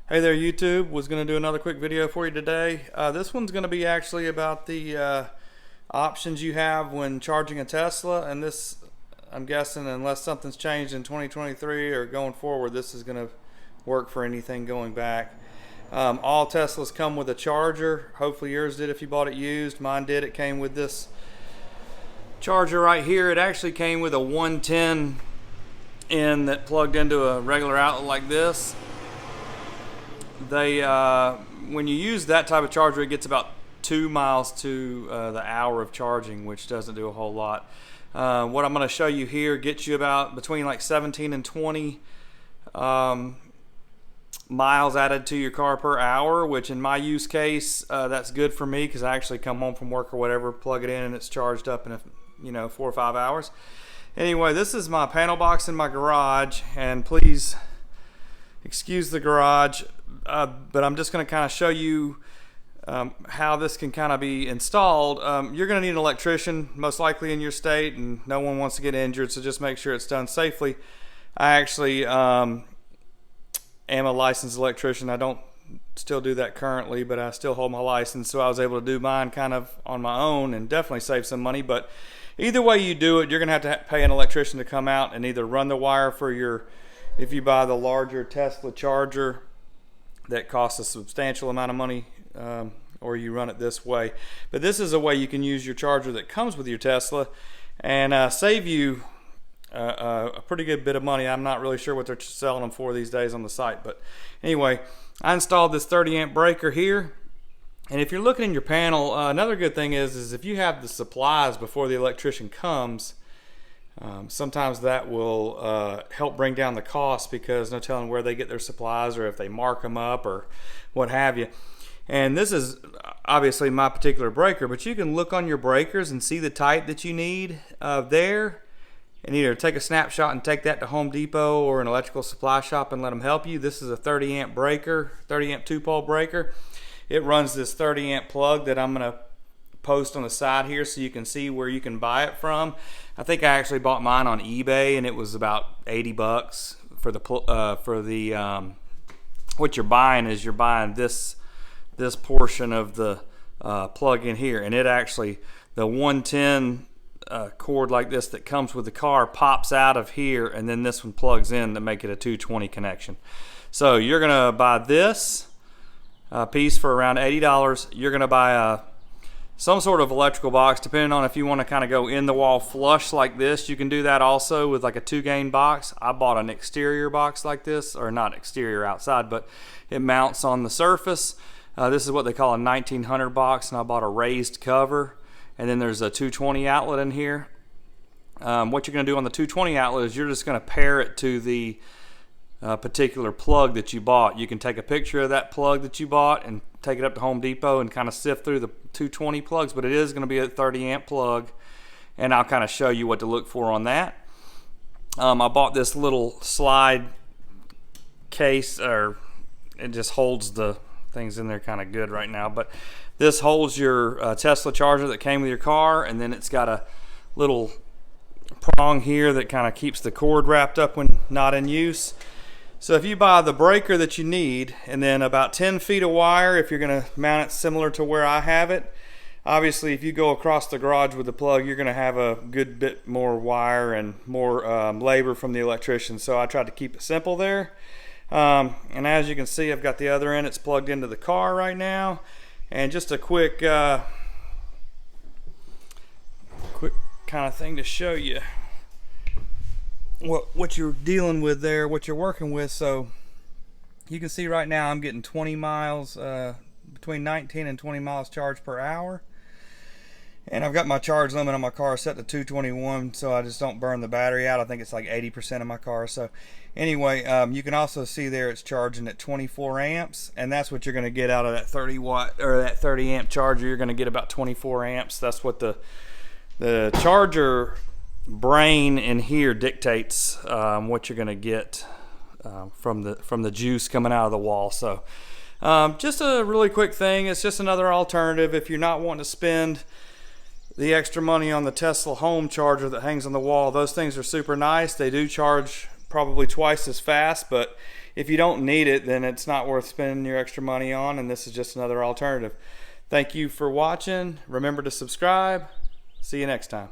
Hey there YouTube, was going to do another quick video for you today. This one's going to be actually about the options you have when charging a Tesla, and this, I'm guessing, unless something's changed in 2023 or going forward, this is going to work for anything going back. All Teslas come with a charger. Hopefully yours did if you bought it used. Mine did. It came with this charger right here. It actually came with a 110 in that plugged into a regular outlet like this. When you use that type of charger, it gets about 2 miles to the hour of charging, which doesn't do a whole lot. What I'm going to show you here gets you about between like 17 and 20 miles added to your car per hour, which in my use case, that's good for me because I actually come home from work or whatever, plug it in, and it's charged up in 4 or 5 hours. Anyway, this is my panel box in my garage, and please excuse the garage, but I'm just going to kind of show you how this can kind of be installed. You're going to need an electrician, most likely in your state, and no one wants to get injured, so just make sure it's done safely. I actually am a licensed electrician. I don't still do that currently, but I still hold my license, so I was able to do mine kind of on my own and definitely save some money. But either way you do it, you're going to pay an electrician to come out and either run the wire for your, if you buy the larger Tesla charger that costs a substantial amount of money, or you run it this way. But this is a way you can use your charger that comes with your Tesla and save you a pretty good bit of money. I'm not really sure what they're selling them for these days on the site, but anyway, I installed this 30 amp breaker here. And if you're looking in your panel, another good thing is if you have the supplies before the electrician comes, sometimes that will help bring down the cost, because no telling where they get their supplies or if they mark them up or what have you. And this is obviously my particular breaker, but you can look on your breakers and see the type that you need there, and either take a snapshot and take that to Home Depot or an electrical supply shop and let them help you. This is a 30 amp breaker, 30 amp 2-pole breaker. It runs this 30 amp plug that I'm going to post on the side here so you can see where you can buy it from. I think I actually bought mine on eBay, and it was about 80 bucks for the what you're buying is you're buying this portion of the plug in here, and it actually, the 110 cord like this that comes with the car pops out of here, and then this one plugs in to make it a 220 connection. So you're gonna buy this piece for around $80. You're gonna buy some sort of electrical box, depending on if you want to kind of go in the wall flush like this. You can do that also with like a 2-gain box. I bought an exterior box like this, or not exterior outside, but it mounts on the surface. This is what they call a 1900 box, and I bought a raised cover, and then there's a 220 outlet in here. What you're going to do on the 220 outlet is you're just going to pair it to the particular plug that you bought. You can take a picture of that plug that you bought and take it up to Home Depot and kind of sift through the 220 plugs, but it is going to be a 30 amp plug, and I'll kind of show you what to look for on that. I bought this little slide case, or it just holds the things in there kind of good right now, but this holds your Tesla charger that came with your car, and then it's got a little prong here that kind of keeps the cord wrapped up when not in use. So if you buy the breaker that you need, and then about 10 feet of wire if you're going to mount it similar to where I have it. Obviously, if you go across the garage with the plug, you're going to have a good bit more wire and more labor from the electrician. So I tried to keep it simple there. And as you can see, I've got the other end. It's plugged into the car right now. And just a quick kind of thing to show you what you're dealing with there, what you're working with. So you can see right now I'm getting 20 miles, between 19 and 20 miles charged per hour. And I've got my charge limit on my car set to 221, so I just don't burn the battery out. I think it's like 80% of my car. So anyway, you can also see there it's charging at 24 amps, and that's what you're going to get out of that 30 watt or that 30 amp charger. You're going to get about 24 amps. That's what the charger brain in here dictates what you're going to get from the juice coming out of the wall. So just a really quick thing. It's just another alternative if you're not wanting to spend the extra money on the Tesla home charger that hangs on the wall. Those things are super nice. They do charge probably twice as fast, but if you don't need it, then it's not worth spending your extra money on, and this is just another alternative. Thank you for watching. Remember to subscribe. See you next time.